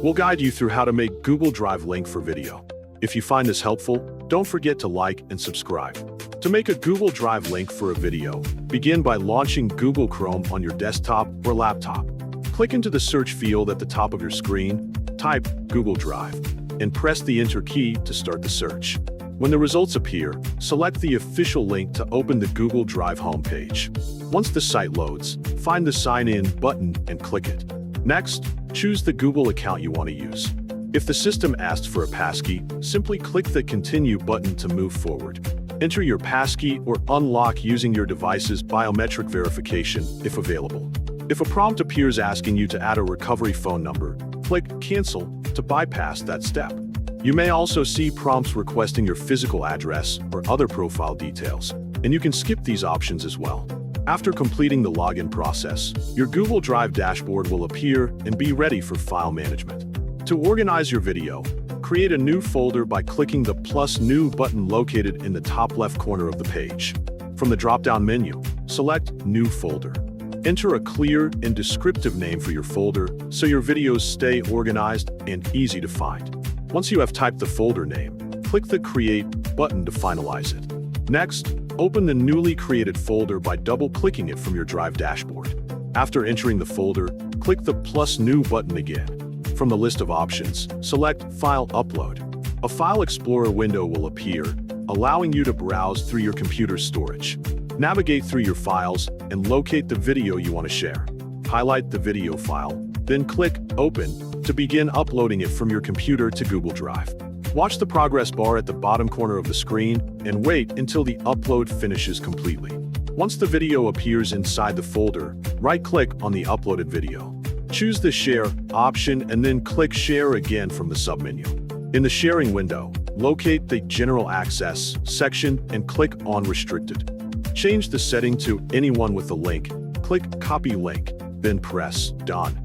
We'll guide you through how to make Google Drive link for video. If you find this helpful, don't forget to like and subscribe. To make a Google Drive link for a video, begin by launching Google Chrome on your desktop or laptop. Click into the search field at the top of your screen, type Google Drive, and press the Enter key to start the search. When the results appear, select the official link to open the Google Drive homepage. Once the site loads, find the Sign In button and click it. Next, choose the Google account you want to use. If the system asks for a passkey, simply click the Continue button to move forward. Enter your passkey or unlock using your device's biometric verification if available. If a prompt appears asking you to add a recovery phone number, click Cancel to bypass that step. You may also see prompts requesting your physical address or other profile details, and you can skip these options as well. After completing the login process, your Google Drive dashboard will appear and be ready for file management. To organize your video, create a new folder by clicking the +New button located in the top left corner of the page. From the drop-down menu, select New Folder. Enter a clear and descriptive name for your folder so your videos stay organized and easy to find. Once you have typed the folder name, click the Create button to finalize it. Next, open the newly created folder by double-clicking it from your Drive dashboard. After entering the folder, click the +New button again. From the list of options, select File Upload. A File Explorer window will appear, allowing you to browse through your computer's storage. Navigate through your files and locate the video you want to share. Highlight the video file, then click Open to begin uploading it from your computer to Google Drive. Watch the progress bar at the bottom corner of the screen and wait until the upload finishes completely. Once the video appears inside the folder, right-click on the uploaded video. Choose the Share option and then click Share again from the submenu. In the sharing window, locate the General Access section and click on Restricted. Change the setting to Anyone with the link, click Copy Link, then press Done.